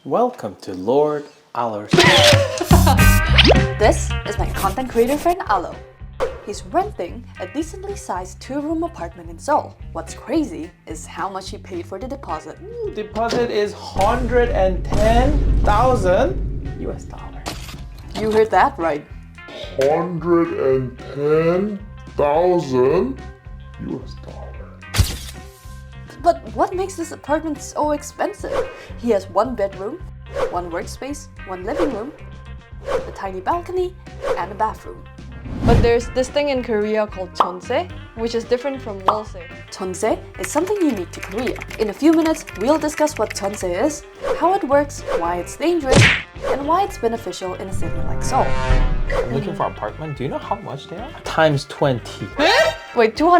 Welcome to Lord Aller's. This is my content creator friend Alo. He's renting a decently sized 2-room apartment in Seoul. What's crazy is how much he paid for the deposit. Deposit is 110,000 US dollars. You heard that right. 110,000 US dollars. But what makes this apartment so expensive? He has 1 bedroom, 1 workspace, 1 living room, a tiny balcony, and a bathroom. But there's this thing in Korea called Jeonse, which is different from Jeonse. Jeonse is something unique to Korea. In a few minutes, we'll discuss what Jeonse is, how it works, why it's dangerous, and why it's beneficial in a city like Seoul. I'm looking for an apartment. Do you know how much they are? Times 20. Wait, 2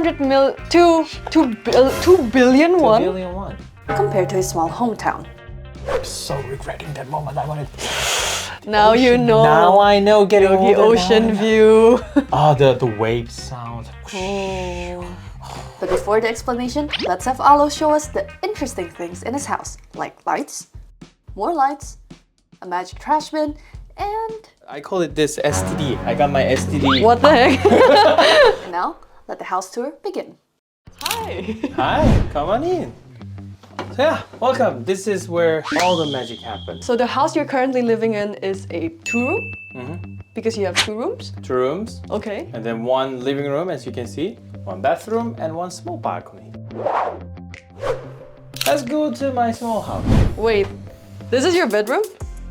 billion 2 won? billion won. Compared to his small hometown. I'm so regretting that moment. I wanted. Now you know. Now I know. Getting the older, ocean now. view. Oh, the wave sound. But before the explanation, let's have Alo show us the interesting things in his house, like lights, more lights, a magic trash bin, and... I call it this STD. I got my STD. What the heck? And now, let the house tour begin. Hi. Hi, come on in. So yeah, welcome. This is where all the magic happens. So the house you're currently living in is a 2-room? Because you have 2 rooms? 2 rooms, Okay. and then 1 living room, as you can see, 1 bathroom, and 1 small balcony. Let's go to my small house. Wait, this is your bedroom?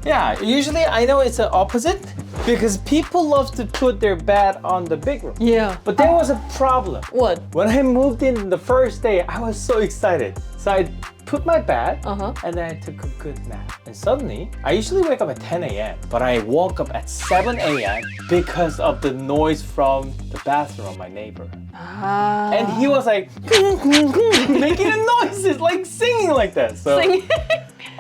Yeah, usually I know it's the opposite because people love to put their bed on the big room. Yeah. But there was a problem. What? When I moved in the first day, I was so excited. So I put my bed and then I took a good nap. And suddenly, I usually wake up at 10 a.m. But I woke up at 7 a.m. because of the noise from the bathroom of my neighbor. Ah. And he was like, making a noise, like singing like that. So,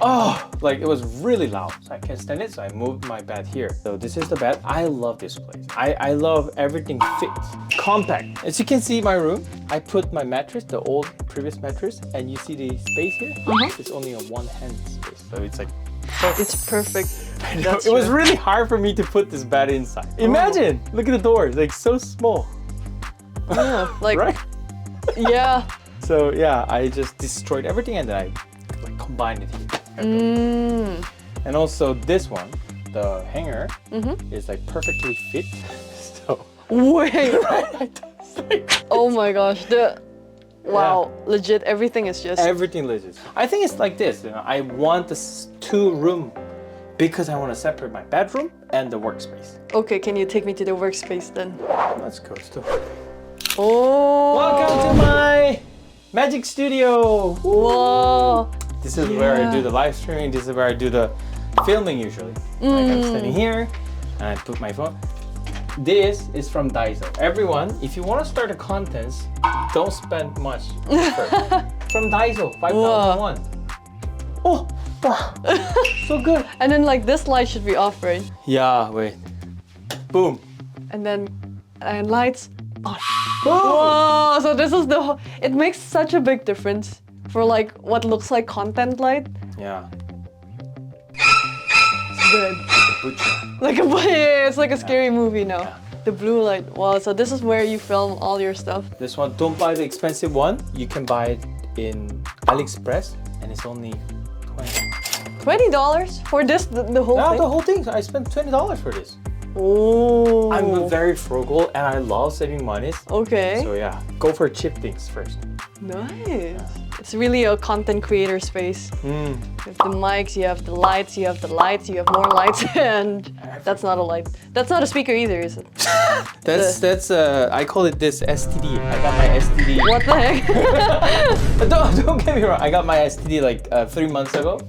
oh, like it was really loud. So I can't stand it. So I moved my bed here. So this is the bed. I love this place. I love everything fits, compact. As you can see my room, I put my mattress, the old previous mattress, and you see the space here? It's only a 1-hand space. So it's like, It's perfect. it was really hard for me to put this bed inside. Imagine, look at the doors, like so small. Yeah, like, Right? yeah. So yeah, I just destroyed everything and then I like combined it here. And also this one, the hanger, is like perfectly fit. So Wait. right? Oh my gosh. Wow, legit, everything is just... Everything legit. I think it's like this, you know, I want this 2-room because I want to separate my bedroom and the workspace. Okay, can you take me to the workspace then? Let's go still. Oh! Welcome to my magic studio. Whoa! This is where I do the live streaming. This is where I do the filming usually. Like I'm standing here and I put my phone. This is from Daiso. Everyone, if you want to start the contents, don't spend much first. From Daiso, 5,001. Oh, wow. So good. And then like this light should be off, right? Yeah, wait. Boom. And then lights on. Boom. Whoa! So this is the it makes such a big difference for like what looks like content light. Yeah. It's good. Butcher. Like it's like a scary movie now. Yeah. The blue light. Wow, so this is where you film all your stuff. This one, don't buy the expensive one. You can buy it in AliExpress and it's only $20. $20 for this, the whole Yeah, thing? the whole thing. I spent $20 for this. Oh. I'm very frugal and I love saving money. Okay. So yeah, go for cheap things first. Nice. It's really a content creator space. You have the mics, you have the lights, you have the lights, you have more lights, and that's not a light. That's not a speaker either, is it? That's I call it this STD. I got my STD. What the heck? Don't get me wrong. I got my STD like 3 months ago.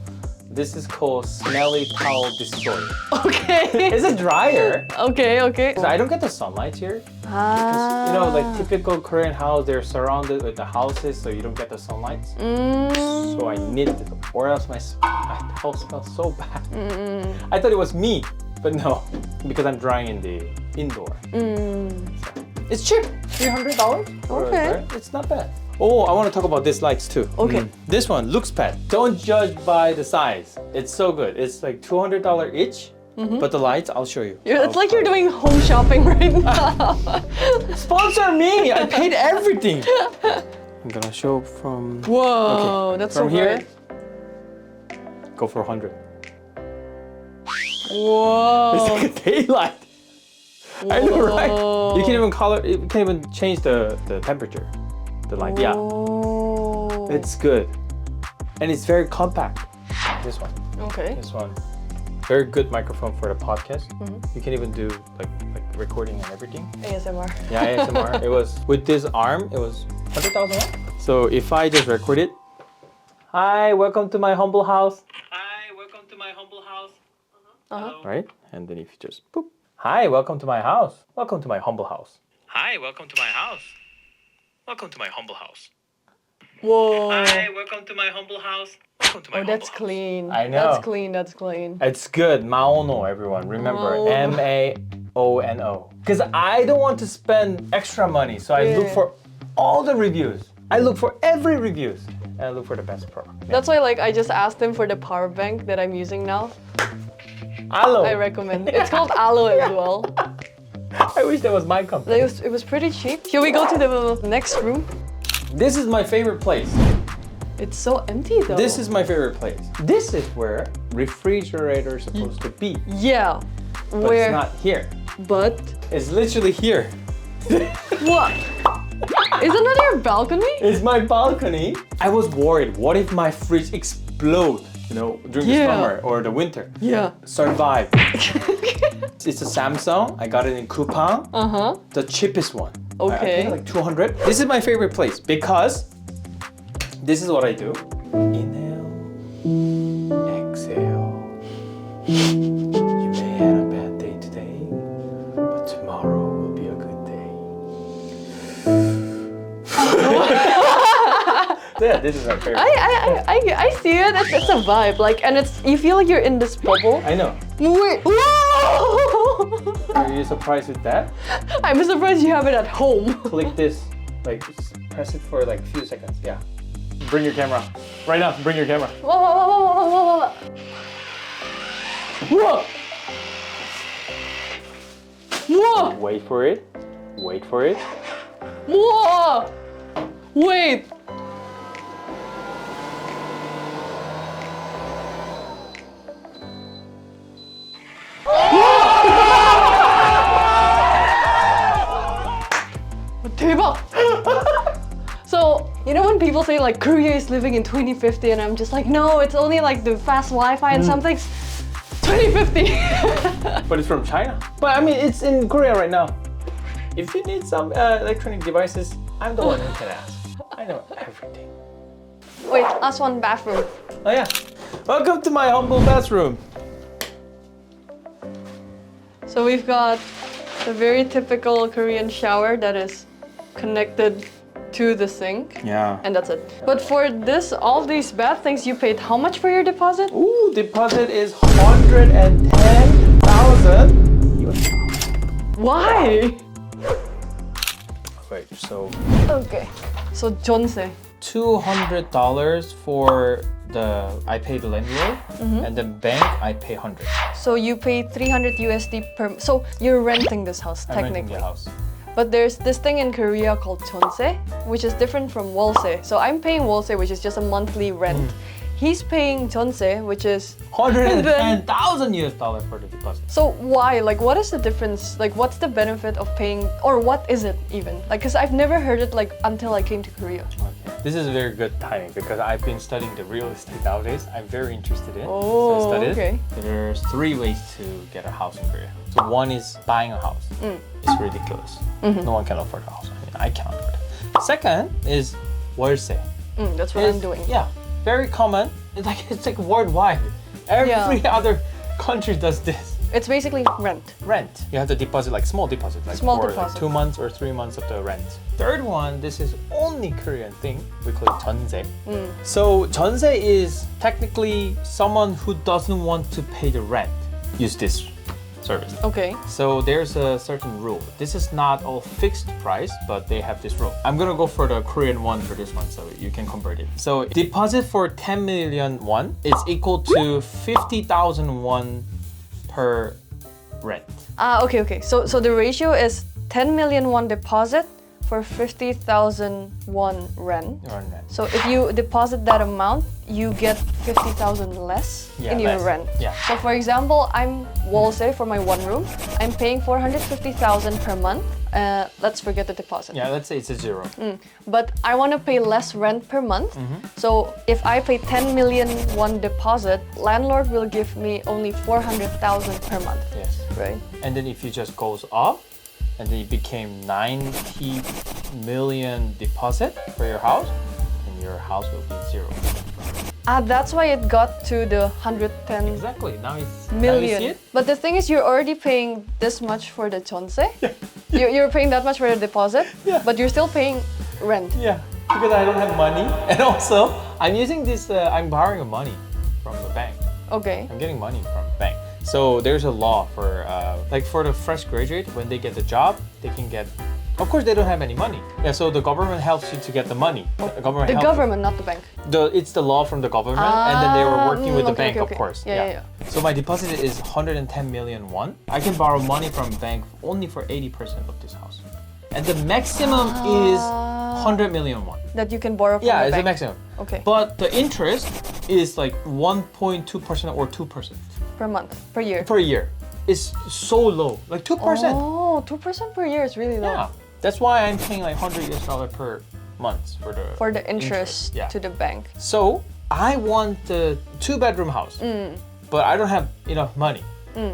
This is called Smelly Towel Destroyer. Okay. It's a dryer. Okay, okay. So I don't get the sunlight here. Because, you know, like typical Korean house, they're surrounded with the houses, so you don't get the sunlight. So I need it, or else my house smells so bad. I thought it was me, but no, because I'm drying in the indoor. So, It's cheap. $300. Okay. It's not bad. Oh, I want to talk about these lights too. Okay. This one looks bad. Don't judge by the size. It's so good. It's like $200 each. But the lights, I'll show you. It's like you're doing home shopping right now. Sponsor me! I paid everything. I'm gonna show from. Whoa, that's from so here. good. Go for 100. Whoa. It's like a daylight. I know, right? You can even color. You can even change the temperature. The light. Yeah. Oh. It's good, and it's very compact. This one. Okay. This one. Very good microphone for the podcast. You can even do like recording and everything. ASMR. Yeah, ASMR. It was with this arm. It was 100,000 won. So if I just record it. Hi, welcome to my humble house. Hi, welcome to my humble house. Right, and then if you just boop. Hi, welcome to my house. Welcome to my humble house. Hi, welcome to my house. Welcome to my humble house. Whoa. Hi, welcome to my humble house. Welcome to my humble That's house. clean. I know. That's clean. That's clean. It's good. Maono, everyone. Remember, Maono. Maono. Because I don't want to spend extra money, so I look for all the reviews. I look for every reviews, and I look for the best product. That's why, like, I just asked him for the power bank that I'm using now. Aloe. I recommend. It's called Aloe as well. I wish that was my company. It was pretty cheap. Shall we go to the next room? This is my favorite place. It's so empty though. This is my favorite place. This is where refrigerator is supposed to be. Yeah. But Where? it's not here. But It's literally here. what? Isn't that your balcony? It's my balcony. I was worried. What if my fridge explode? You know, during the summer or the winter. Yeah. Survive. It's a Samsung. I got it in coupon. The cheapest one. I Okay. paid like 200. This is my favorite place because this is what I do. Inhale, exhale. You may have a bad day today, but tomorrow will be a good day. Yeah, this is my favorite. I see it. It's a vibe. Like, and it's you feel like you're in this bubble. I know. Wait. Whoa! Are you surprised with that? I'm surprised you have it at home. Click this, like just press it for like a few seconds. Yeah. Bring your camera. Right now, bring your camera. Whoa. Whoa. Whoa. Wait for it. Wait for it. Whoa. Wait. 대박! So, you know when people say like Korea is living in 2050 and I'm just like, no, it's only like the fast Wi-Fi and some things. 2050! But it's from China. But I mean, it's in Korea right now. If you need some electronic devices, I'm the one who can ask. I know everything. Wait, last one, bathroom. Oh yeah. Welcome to my humble bathroom. So we've got the very typical Korean shower that is connected to the sink. Yeah. And that's it. But for this, all these bad things, you paid how much for your deposit? Ooh, deposit is 110,000 US dollars. Why? Wait, so Okay. So Jeonse. $200 for I pay the landlord, and the bank I pay 100. So you pay 300 USD per. So you're renting this house I'm technically. renting the house. But there's this thing in Korea called Jeonse, which is different from Wolse. So I'm paying Wolse, which is just a monthly rent. He's paying Jeonse, which is 110,000 US dollars for the deposit. So why? Like, what is the difference? Like, what's the benefit of paying, or what is it even? Like, cause I've never heard it like until I came to Korea. Okay. This is very good timing because I've been studying the real estate nowadays. I'm very interested in. Oh, so I studied. okay. There's 3 ways to get a house in Korea. So one is buying a house. It's ridiculous. No one can afford a house. I mean, I can't afford it. Second is 월세. That's what I'm doing. Yeah, very common. It's like worldwide. Every other country does this. It's basically rent. Rent. You have to deposit like small deposit, like Small for deposit. Like 2 months or 3 months of the rent. Third one, this is only Korean thing. We call it Jeonse. So Jeonse is technically someone who doesn't want to pay the rent. Use this service. Okay. So there's a certain rule. This is not all fixed price, but they have this rule. I'm gonna go for the Korean won for this one, so you can convert it. So deposit for 10 million won is equal to 50,000 won per rent. Okay. So the ratio is 10 million won deposit for 50,000 won rent. So if you deposit that amount, you get 50,000 less in your rent. Yeah. So for example, I'm Jeonse for my one room. I'm paying 450,000 per month. Let's forget the deposit. Yeah, let's say it's a zero. But I want to pay less rent per month. So if I pay 10 million won deposit, landlord will give me only 400,000 per month. Yes. Right? And then if it just goes up, and then it became 90 million deposit for your house, and your house will be zero. That's why it got to the 110 Exactly. Now it's million. Now you see it? But the thing is, you're already paying this much for the Jeonse. You're paying that much for the deposit, but you're still paying rent. Yeah, because I don't have money, and also I'm using this. I'm borrowing money from the bank. Okay. I'm getting money from the bank. So there's a law for like for the fresh graduate, when they get the job, they can get. Of course, they don't have any money. Yeah, so the government helps you to get the money. The government. The government, not the bank. It's the law from the government, and then they were working with the bank, okay. of course. Yeah. So my deposit is 110 million won. I can borrow money from bank only for 80% of this house, and the maximum is 100 million won. That you can borrow from Yeah, the it's bank. the maximum. Okay. But the interest is like 1.2% or 2% Per month, per year. per year. It's so low, like 2%. Oh, 2% per year is really low. Yeah, that's why I'm paying like $100 per month for the interest Yeah. to the bank. So I want the 2-bedroom house, but I don't have enough money.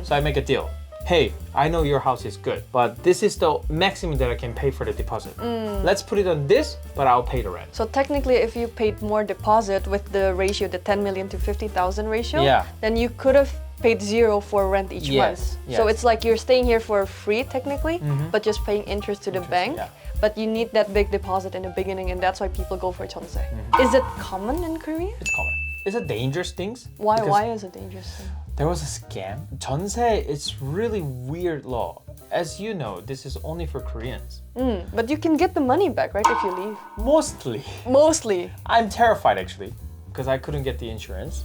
So I make a deal. Hey, I know your house is good, but this is the maximum that I can pay for the deposit. Let's put it on this, but I'll pay the rent. So technically, if you paid more deposit with the ratio, the 10 million to 50,000 ratio, then you could have paid zero for rent each month. So it's like you're staying here for free technically, but just paying interest to the bank. Yeah. But you need that big deposit in the beginning, and that's why people go for Jeonse. Is it common in Korea? It's common. It's a dangerous thing. Why? Why is it dangerous? There was a scam. Jeonse, it's really weird law. As you know, this is only for Koreans. But you can get the money back, right, if you leave? Mostly. Mostly. I'm terrified actually, because I couldn't get the insurance.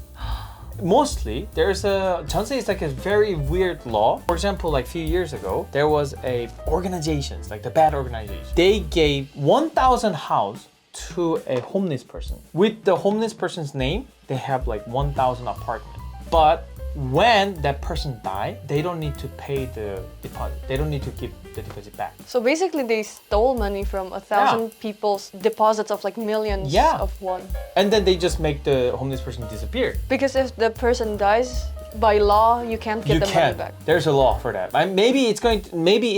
Mostly, there's a Jeonse is like a very weird law. For example, like a few years ago, there was a organizations, like the bad organization. They gave 1,000 house to a homeless person. With the homeless person's name, they have like 1,000 apartment. But when that person die, they don't need to pay the deposit. They don't need to give the deposit back. So basically, they stole money from 1,000 people's deposits of like millions of won. And then they just make the homeless person disappear. Because if the person dies, by law, you can't get the money back. There's a law for that. Maybe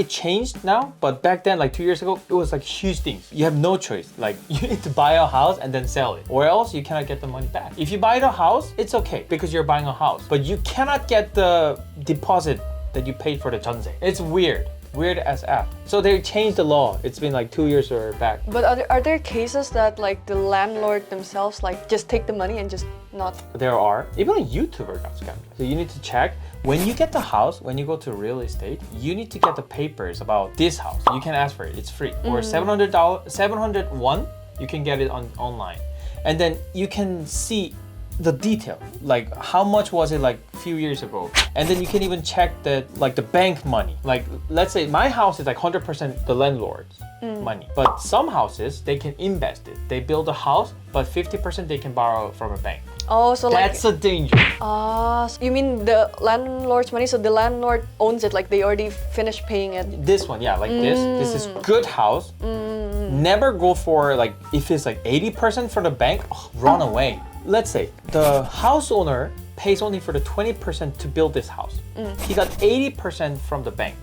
it changed now, but back then, like 2 years ago, it was like huge things. You have no choice. Like you need to buy a house and then sell it, or else you cannot get the money back. If you buy the house, it's okay because you're buying a house, but you cannot get the deposit that you paid for the Jeonse. It's weird. Weird as F. So they changed the law. It's been like 2 years or back. But are there cases that like the landlord themselves like just take the money and just not? There are. Even a YouTuber got scammed. So you need to check. When you get the house, when you go to real estate, you need to get the papers about this house. You can ask for it. It's free. Or $701, you can get it online. And then you can see the detail, like how much was it like a few years ago, and then you can even check the like the bank money. Like let's say my house is like 100% the landlord's money, but some houses they can invest it. They build a house, but 50% they can borrow from a bank. Oh, so that's a danger. So you mean the landlord's money? So the landlord owns it, like they already finished paying it. This one, yeah, like this. This is good house. Never go for like if it's like 80% from the bank, run away. Let's say the house owner pays only for the 20% to build this house. He got 80% from the bank.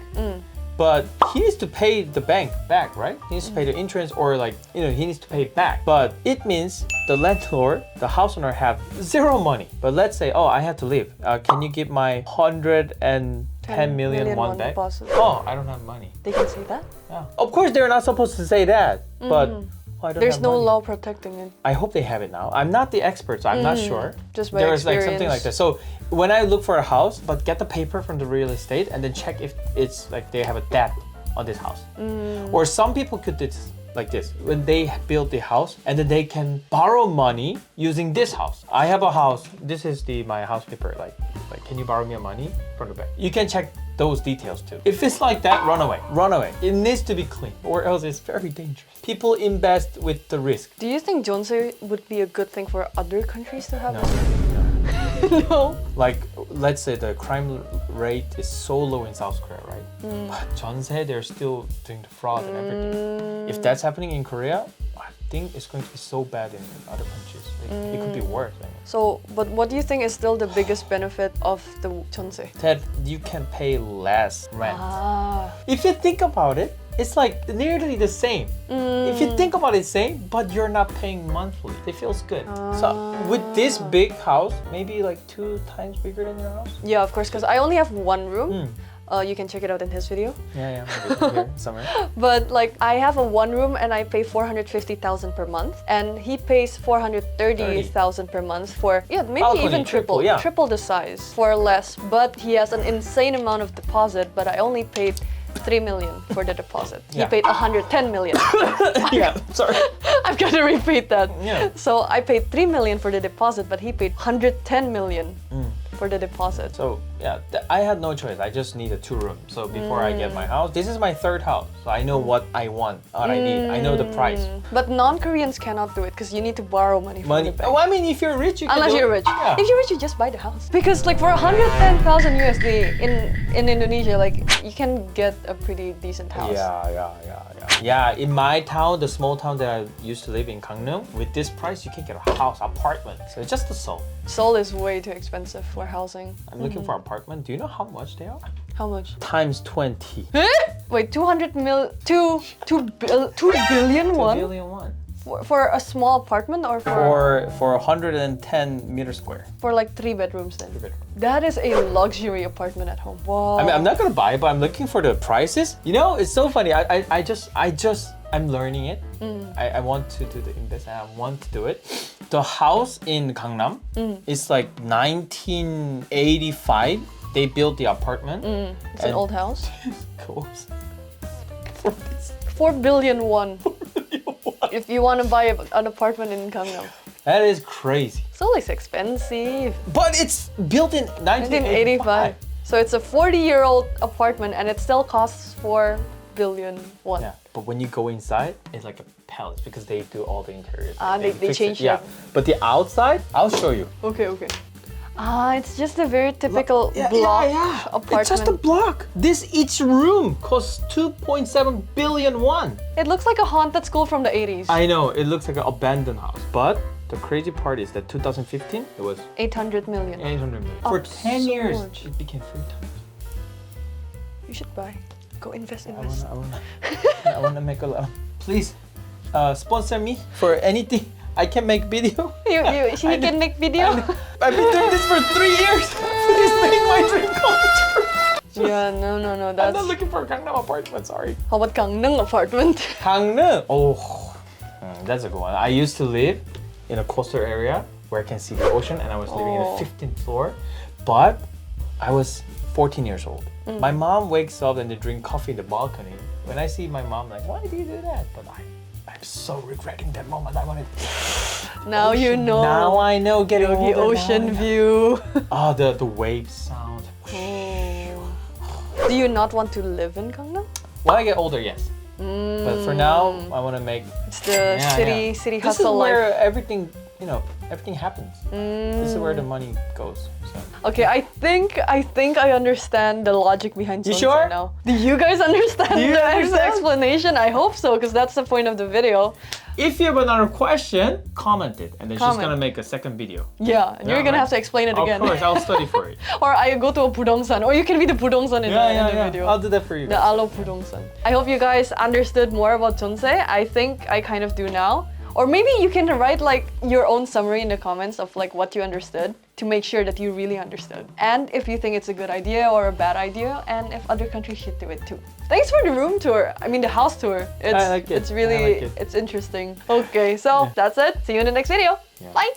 But he needs to pay the bank back, right? He needs to pay the insurance or like, he needs to pay it back. But it means the landlord, the house owner have zero money. But let's say, oh, I have to leave. Can you give my 110 million won back? Deposit. Oh, I don't have money. They can say that? Yeah. Of course, they're not supposed to say that. But I don't There's have no money. law protecting it. I hope they have it now. I'm not the expert, so I'm not sure. Just by there was like experience. something like that. So when I look for a house, but get the paper from the real estate and then check if it's like they have a debt on this house. Or some people could do this like this when they build the house and then they can borrow money using this house. I have a house. This is my house paper. Like can you borrow me money from the bank? You can check those details too. If it's like that, run away. Run away. It needs to be clean or else it's very dangerous. People invest with the risk. Do you think Jeonse would be a good thing for other countries to have? No. No. Like, let's say the crime rate is so low in South Korea, right? But Jeonse, they're still doing the fraud and everything. If that's happening in Korea, I think it's going to be so bad in other countries. It could be worse. I mean. So, but what do you think is still the biggest benefit of the Jeonse? That you can pay less rent. Ah. If you think about it, it's like nearly the same. If you think about it, same, but you're not paying monthly. It feels good. So with this big house, maybe like 2 times bigger than your house. Yeah, of course, because I only have one room. You can check it out in his video. Yeah, maybe here somewhere. But like I have a one room and I pay 450,000 per month, and he pays 430,000 per month for maybe Balcony, even triple yeah. triple the size for less. But he has an insane amount of deposit. But I only paid 3 million for the deposit. He Yeah. paid 110 million. Yeah, sorry. I've got to repeat that. Yeah. So I paid 3 million for the deposit, but he paid 110 million for the deposit. So yeah, I had no choice. I just need a 2-room. So before I get my house, this is my 3rd house. So I know what I want, what I need. I know the price. But non-Koreans cannot do it because you need to borrow money from the bank. Oh, I mean, if you're rich, you can Unless do you're it. rich. Yeah. If you're rich, you just buy the house. Because like for 110,000 USD in Indonesia, like you can get a pretty decent house. Yeah, in my town, the small town that I used to live in, Gangneung, with this price, you can get a house, apartment. So it's just the Seoul. Seoul is way too expensive for housing. I'm looking for an apartment. Do you know how much they are? How much? Times 20. Wait, 2 billion 2 won? billion won. For a small apartment or For 110 meters square. for like 3 bedrooms then? 3 bedroom. That is a luxury apartment at home. Wow. I mean, I'm not gonna buy it, but I'm looking for the prices. You know, it's so funny. I'm learning it. I want to do the investment. I want to do it. The house in Gangnam is like 1985. They built the apartment. It's an old house. Goes 4 billion won. If you want to buy an apartment in Gangnam. That is crazy. Seoul is expensive. But it's built in 1985. 1985. So it's a 40-year-old apartment and it still costs 4 billion won. Yeah, but when you go inside, it's like a palace because they do all the interiors. They fix change it. Yeah, it. but the outside, I'll show you. Okay. It's just a very typical block apartment. It's just a block. Each room costs 2.7 billion won. It looks like a haunted school from the 80s. I know, it looks like an abandoned house. But the crazy part is that 2015, it was 800 million. 800 million. Up For 10 so years, much. it became 3 times. You should buy. Go invest. I wanna make a lot. Please, sponsor me for anything. I can make video. He can make video? I've been doing this for 3 years. Please make my dream come true. Yeah, no. I'm That's... not looking for a Gangnam apartment, sorry. How about Gangneung apartment? Gangneung? Oh, that's a good one. I used to live in a coastal area where I can see the ocean and I was living in the 15th floor. But I was 14 years old. My mom wakes up and they drink coffee in the balcony. When I see my mom, like, why do you do that? But I'm so regretting that moment. I wanted. Now ocean. you know. Now I know. Getting the older, ocean view. Oh, the wave sound. Do you not want to live in Gangnam? When I get older, yes. But for now, I want to make. It's the city This is hustle where life. everything, everything happens. This is where the money goes. So. Okay, I think I understand the logic behind You Jeonse sure? now. Do you guys understand Do you the understand? explanation? I hope so, because that's the point of the video. If you have another question, comment it, and then she's Comment. gonna make a second video. Yeah, and you're gonna right. have to explain it again. Of course, I'll study for it. Or I go to a Pudongsan, or you can be the Pudongsan in the video. I'll do that for you. The Alo Pudongsan. I hope you guys understood more about Jeonse. I think I kind of do now. Or maybe you can write like your own summary in the comments of like what you understood to make sure that you really understood. And if you think it's a good idea or a bad idea, and if other countries should do it too. Thanks for the room tour. I mean the house tour. I like it. It's really, it's interesting. Okay, so that's it. See you in the next video. Bye!